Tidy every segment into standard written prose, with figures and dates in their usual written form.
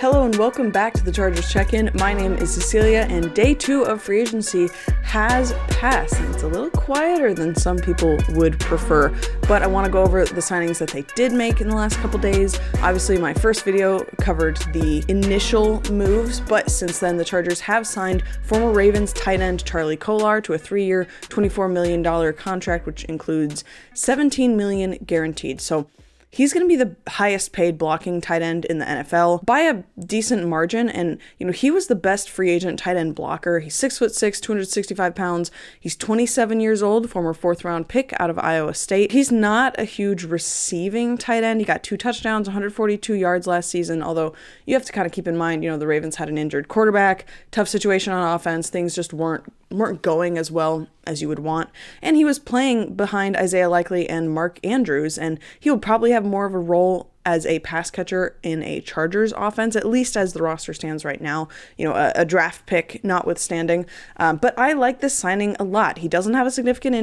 Hello and welcome back to the Chargers Check-In. My name is Cecilia and day 2 of free agency has passed and it's a little quieter than some people would prefer, but I want to go over the signings that they did make in the last couple days. Obviously my first video covered the initial moves, but since then the Chargers have signed former Ravens tight end Charlie Kolar to a 3-year, $24 million contract, which includes $17 million guaranteed. So he's going to be the highest paid blocking tight end in the NFL by a decent margin. And, he was the best free agent tight end blocker. He's 6'6", 265 pounds. He's 27 years old, former 4th round pick out of Iowa State. He's not a huge receiving tight end. He got 2 touchdowns, 142 yards last season. Although you have to kind of keep in mind, the Ravens had an injured quarterback, tough situation on offense. Things just weren't going as well as you would want. And he was playing behind Isaiah Likely and Mark Andrews, and he will probably have more of a role as a pass catcher in a Chargers offense, at least as the roster stands right now, a draft pick notwithstanding. But I like this signing a lot. He doesn't have a significant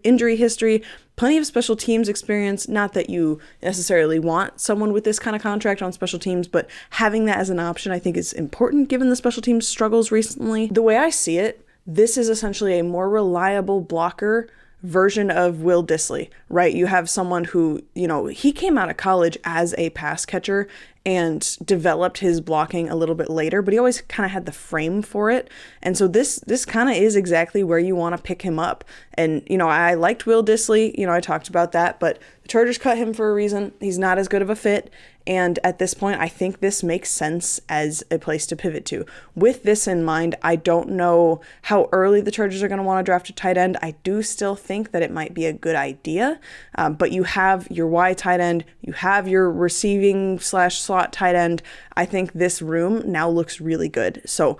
injury history, plenty of special teams experience. Not that you necessarily want someone with this kind of contract on special teams, but having that as an option I think is important given the special teams struggles recently. The way I see it, this is essentially a more reliable blocker version of Will Dissly, right? You have someone who, he came out of college as a pass catcher and developed his blocking a little bit later, but he always kind of had the frame for it. And so this kind of is exactly where you want to pick him up. And, I liked Will Dissly, I talked about that, but the Chargers cut him for a reason. He's not as good of a fit. And at this point, I think this makes sense as a place to pivot to. With this in mind, I don't know how early the Chargers are going to want to draft a tight end. I do still think that it might be a good idea, but you have your Y tight end, you have your receiving / slot tight end. I think this room now looks really good. So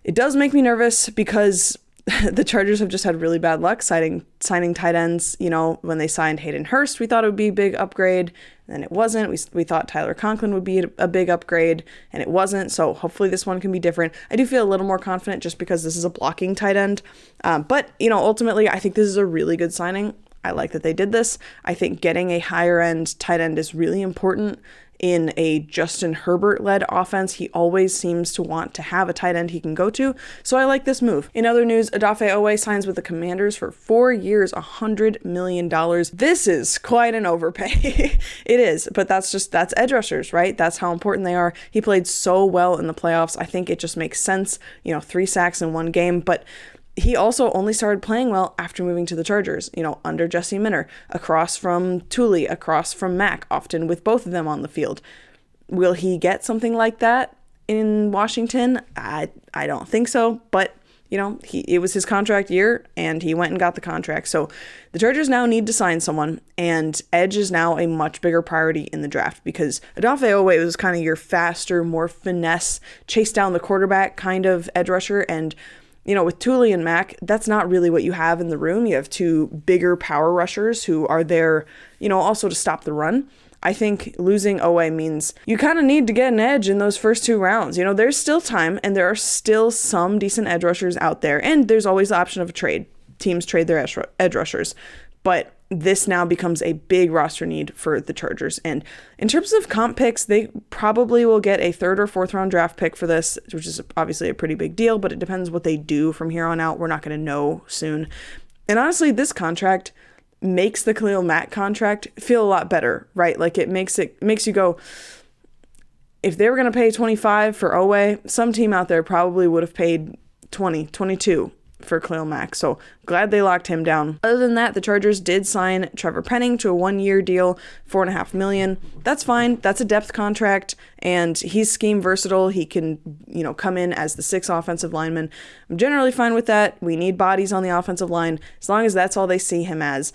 it does make me nervous because the Chargers have just had really bad luck signing tight ends. When they signed Hayden Hurst, we thought it would be a big upgrade. Then it wasn't. We thought Tyler Conklin would be a big upgrade, and it wasn't. So hopefully this one can be different. I do feel a little more confident just because this is a blocking tight end. But, ultimately, I think this is a really good signing. I like that they did this. I think getting a higher end tight end is really important in a Justin Herbert-led offense. He always seems to want to have a tight end he can go to, so I like this move. In other news, Odafe Oweh signs with the Commanders for 4 years, $100 million. This is quite an overpay. It is, but that's edge rushers, right? That's how important they are. He played so well in the playoffs. I think it just makes sense, 3 sacks in 1 game, but he also only started playing well after moving to the Chargers, under Jesse Minter, across from Thule, across from Mack, often with both of them on the field. Will he get something like that in Washington? I don't think so, but it was his contract year and he went and got the contract. So the Chargers now need to sign someone, and edge is now a much bigger priority in the draft because Odafe Oweh was kind of your faster, more finesse, chase down the quarterback kind of edge rusher, and with Thule and Mack, that's not really what you have in the room. You have 2 bigger power rushers who are there, also to stop the run. I think losing Oweh means you kind of need to get an edge in those first 2 rounds. There's still time, and there are still some decent edge rushers out there, and there's always the option of a trade. Teams trade their edge rushers. But this now becomes a big roster need for the Chargers. And in terms of comp picks, they probably will get a 3rd or 4th round draft pick for this, which is obviously a pretty big deal, but it depends what they do from here on out. We're not going to know soon. And honestly, this contract makes the Khalil Mack contract feel a lot better, right? Like it makes you go, if they were going to pay 25 for Oweh, some team out there probably would have paid 20, 22 for Khalil Mack. So glad they locked him down. Other than that, the Chargers did sign Trevor Penning to a 1-year deal, $4.5 million. That's fine. That's a depth contract, and he's scheme versatile. He can, come in as the 6th offensive lineman. I'm generally fine with that. We need bodies on the offensive line as long as that's all they see him as.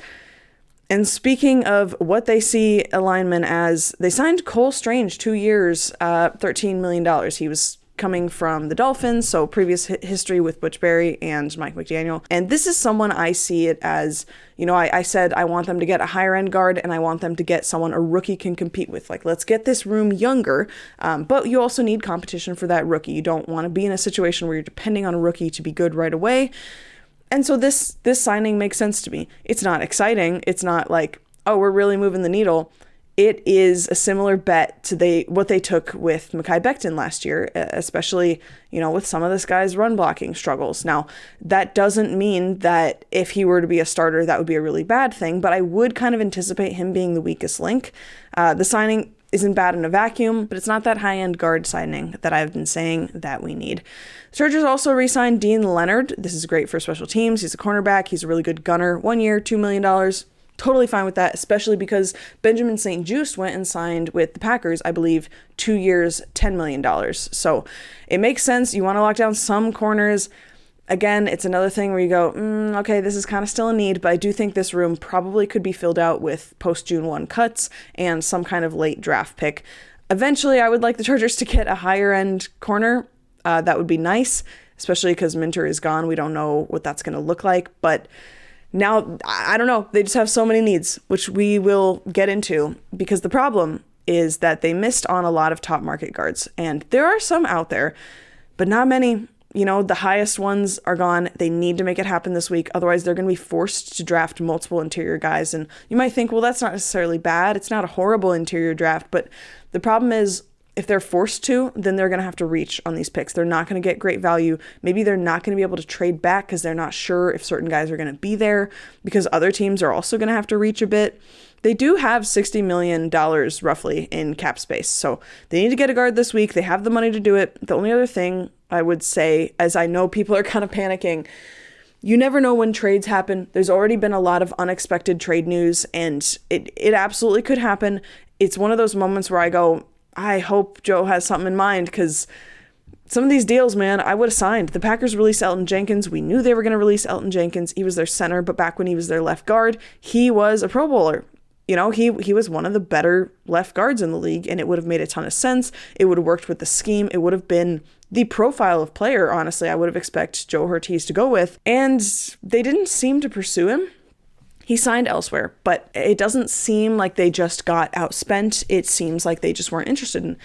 And speaking of what they see a lineman as, they signed Cole Strange 2 years, $13 million. He was coming from the Dolphins, so previous history with Butch Barry and Mike McDaniel. And this is someone I see it as, I said I want them to get a higher end guard, and I want them to get someone a rookie can compete with. Like, let's get this room younger, but you also need competition for that rookie. You don't want to be in a situation where you're depending on a rookie to be good right away. And so this signing makes sense to me. It's not exciting. It's not like, oh, we're really moving the needle. it is a similar bet to what they took with Mekhi Becton last year, especially, with some of this guy's run blocking struggles. Now, that doesn't mean that if he were to be a starter, that would be a really bad thing, but I would kind of anticipate him being the weakest link. The signing isn't bad in a vacuum, but it's not that high-end guard signing that I've been saying that we need. The Chargers also re-signed Deane Leonard. This is great for special teams. He's a cornerback. He's a really good gunner. 1 year, $2 million. Totally fine with that, especially because Benjamin St-Juste went and signed with the Packers, I believe, 2 years, $10 million. So it makes sense. You want to lock down some corners. Again, it's another thing where you go, okay, this is kind of still a need, but I do think this room probably could be filled out with post-June 1 cuts and some kind of late draft pick. Eventually, I would like the Chargers to get a higher-end corner. That would be nice, especially because Minter is gone. We don't know what that's going to look like, but now, I don't know. They just have so many needs, which we will get into, because the problem is that they missed on a lot of top market guards, and there are some out there, but not many. The highest ones are gone. They need to make it happen this week. Otherwise, they're going to be forced to draft multiple interior guys. And you might think, well, that's not necessarily bad. It's not a horrible interior draft. But the problem is, if they're forced to, then they're going to have to reach on these picks. They're not going to get great value. Maybe they're not going to be able to trade back because they're not sure if certain guys are going to be there, because other teams are also going to have to reach a bit. They do have $60 million roughly in cap space. So they need to get a guard this week. They have the money to do it. The only other thing I would say, as I know people are kind of panicking, you never know when trades happen. There's already been a lot of unexpected trade news, and it absolutely could happen. It's one of those moments where I go, I hope Joe has something in mind, because some of these deals, man, I would have signed. The Packers released Elton Jenkins. We knew they were going to release Elton Jenkins. He was their center, but back when he was their left guard, he was a Pro Bowler. He was one of the better left guards in the league, and it would have made a ton of sense. It would have worked with the scheme. It would have been the profile of player, honestly, I would have expected Joe Ortiz to go with. And they didn't seem to pursue him. He signed elsewhere, but it doesn't seem like they just got outspent. It seems like they just weren't interested. And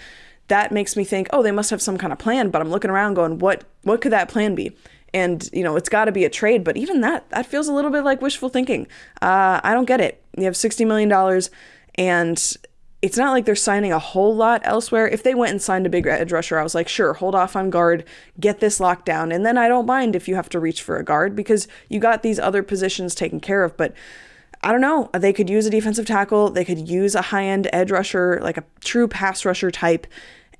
that makes me think, they must have some kind of plan. But I'm looking around going, what could that plan be? And, it's got to be a trade. But even that feels a little bit like wishful thinking. I don't get it. You have $60 million, and it's not like they're signing a whole lot elsewhere. If they went and signed a big edge rusher, I was like, sure, hold off on guard, get this locked down. And then I don't mind if you have to reach for a guard, because you got these other positions taken care of. But I don't know. They could use a defensive tackle. They could use a high-end edge rusher, like a true pass rusher type.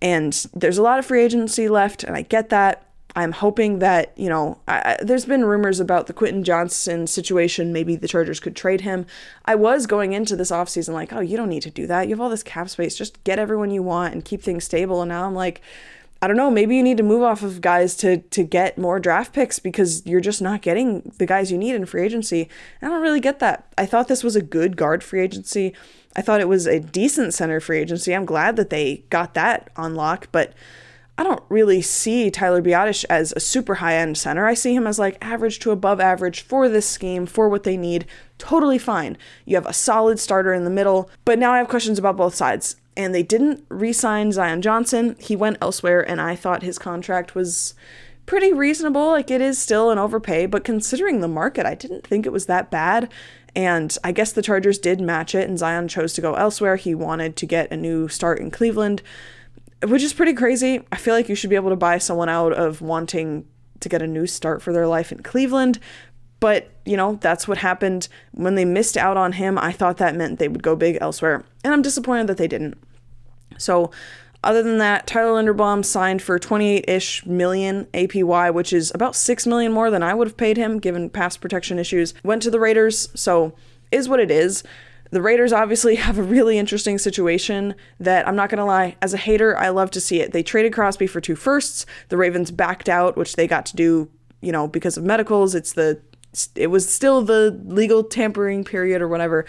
And there's a lot of free agency left, and I get that. I'm hoping that, there's been rumors about the Quentin Johnson situation. Maybe the Chargers could trade him. I was going into this offseason like, you don't need to do that. You have all this cap space. Just get everyone you want and keep things stable. And now I'm like, I don't know. Maybe you need to move off of guys to get more draft picks, because you're just not getting the guys you need in free agency. I don't really get that. I thought this was a good guard free agency. I thought it was a decent center free agency. I'm glad that they got that on lock, but I don't really see Tyler Biadasz as a super high-end center. I see him as like average to above average for this scheme, for what they need. Totally fine. You have a solid starter in the middle, but now I have questions about both sides. And they didn't re-sign Zion Johnson. He went elsewhere, and I thought his contract was pretty reasonable. Like, it is still an overpay, but considering the market, I didn't think it was that bad. And I guess the Chargers did match it, and Zion chose to go elsewhere. He wanted to get a new start in Cleveland, which is pretty crazy. I feel like you should be able to buy someone out of wanting to get a new start for their life in Cleveland. But, that's what happened. When they missed out on him, I thought that meant they would go big elsewhere. And I'm disappointed that they didn't. So other than that, Tyler Linderbaum signed for 28-ish million APY, which is about $6 million more than I would have paid him given pass protection issues. Went to the Raiders, so is what it is. The Raiders obviously have a really interesting situation that, I'm not going to lie, as a hater, I love to see it. They traded Crosby for 2 firsts. The Ravens backed out, which they got to do, because of medicals. It was still the legal tampering period or whatever.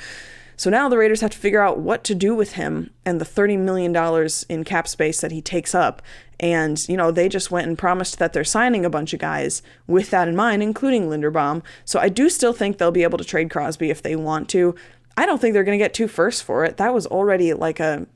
So now the Raiders have to figure out what to do with him and the $30 million in cap space that he takes up. And, they just went and promised that they're signing a bunch of guys with that in mind, including Linderbaum. So I do still think they'll be able to trade Crosby if they want to. I don't think they're going to get 2 firsts for it. That was already like a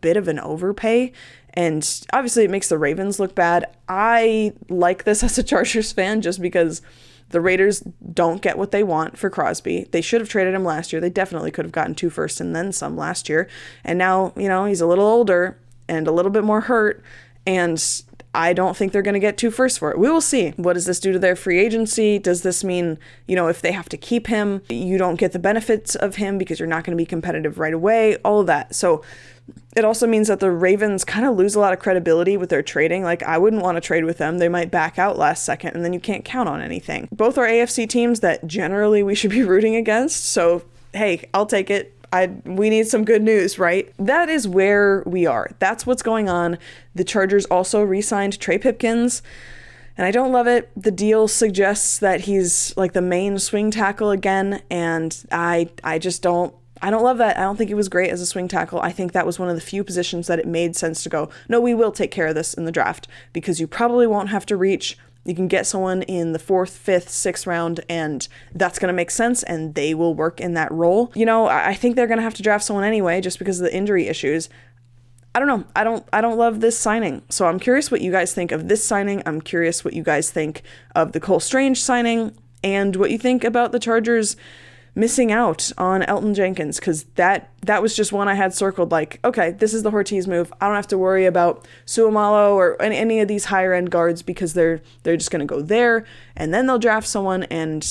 bit of an overpay. And obviously it makes the Ravens look bad. I like this as a Chargers fan just because The Raiders don't get what they want for Crosby. They should have traded him last year. They definitely could have gotten 2 firsts and then some last year. And now, he's a little older and a little bit more hurt, and I don't think they're going to get 2 firsts for it. We will see. What does this do to their free agency? Does this mean, if they have to keep him, you don't get the benefits of him because you're not going to be competitive right away? All of that. So it also means that the Ravens kind of lose a lot of credibility with their trading. Like, I wouldn't want to trade with them. They might back out last second, and then you can't count on anything. Both are AFC teams that generally we should be rooting against. So, hey, I'll take it. We need some good news, right? That is where we are. That's what's going on. The Chargers also re-signed Trey Pipkins, and I don't love it. The deal suggests that he's like the main swing tackle again, and I don't love that. I don't think he was great as a swing tackle. I think that was one of the few positions that it made sense to go, no, we will take care of this in the draft, because you probably won't have to reach. You can get someone in the 4th, 5th, 6th round, and that's going to make sense, and they will work in that role. I think they're going to have to draft someone anyway, just because of the injury issues. I don't know. I don't love this signing. So I'm curious what you guys think of this signing. I'm curious what you guys think of the Cole Strange signing, and what you think about the Chargers missing out on Elton Jenkins, because that was just one I had circled, like, okay, this is the Ortiz move. I don't have to worry about Suamalo or any of these higher end guards, because they're just going to go there, and then they'll draft someone, and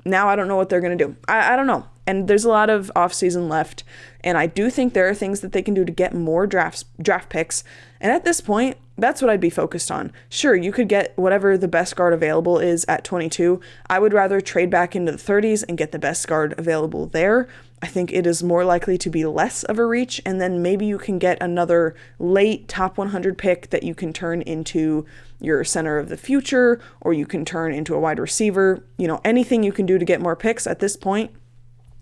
now I don't know what they're going to do. I don't know. And there's a lot of offseason left, and I do think there are things that they can do to get more draft picks. And at this point, that's what I'd be focused on. Sure, you could get whatever the best guard available is at 22. I would rather trade back into the 30s and get the best guard available there. I think it is more likely to be less of a reach, and then maybe you can get another late top 100 pick that you can turn into your center of the future, or you can turn into a wide receiver. Anything you can do to get more picks at this point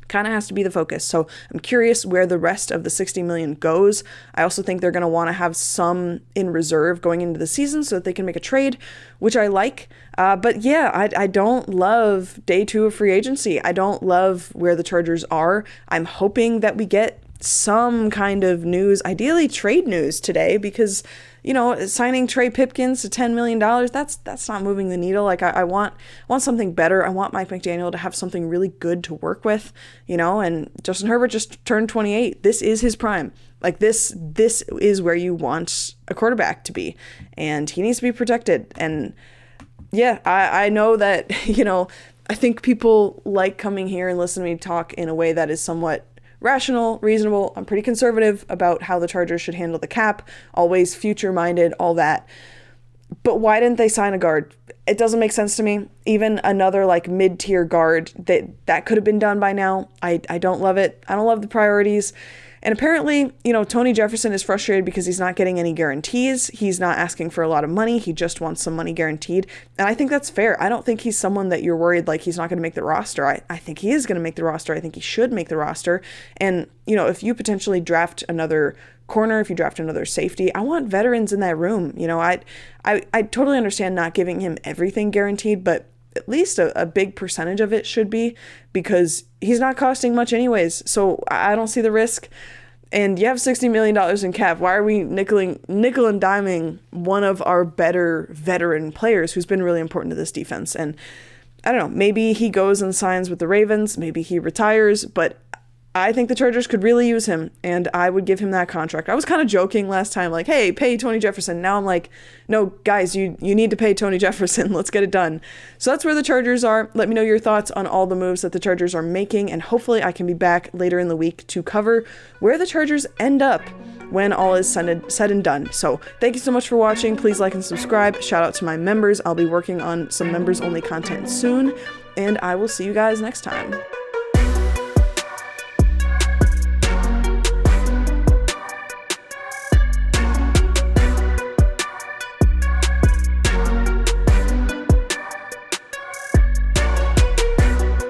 kind of has to be the focus. So I'm curious where the rest of the $60 million goes. I also think they're going to want to have some in reserve going into the season so that they can make a trade, which I like. But yeah, I don't love day 2 of free agency. I don't love where the Chargers are. I'm hoping that we get some kind of news, ideally trade news today, because signing Trey Pipkins to $10 million, that's not moving the needle. Like, I want something better. I want Mike McDaniel to have something really good to work with, and Justin Herbert just turned 28. This is his prime. Like, this is where you want a quarterback to be, and he needs to be protected. And yeah, I know that, I think people like coming here and listening to me talk in a way that is somewhat rational, reasonable. I'm pretty conservative about how the Chargers should handle the cap, always future-minded, all that. But why didn't they sign a guard? It doesn't make sense to me. Even another mid-tier guard, that could have been done by now. I don't love it. I don't love the priorities. And apparently, Tony Jefferson is frustrated because he's not getting any guarantees. He's not asking for a lot of money. He just wants some money guaranteed. And I think that's fair. I don't think he's someone that you're worried like he's not going to make the roster. I think he is going to make the roster. I think he should make the roster. And, if you potentially draft another corner, if you draft another safety, I want veterans in that room. I totally understand not giving him everything guaranteed, but at least a big percentage of it should be, because he's not costing much anyways. So I don't see the risk. And you have $60 million in cap. Why are we nickel and diming one of our better veteran players who's been really important to this defense? And I don't know, maybe he goes and signs with the Ravens. Maybe he retires, but I think the Chargers could really use him, and I would give him that contract. I was kind of joking last time, like, hey, pay Tony Jefferson. Now I'm like, no, guys, you need to pay Tony Jefferson. Let's get it done. So that's where the Chargers are. Let me know your thoughts on all the moves that the Chargers are making, and hopefully I can be back later in the week to cover where the Chargers end up when all is said and done. So thank you so much for watching. Please like and subscribe. Shout out to my members. I'll be working on some members-only content soon, and I will see you guys next time.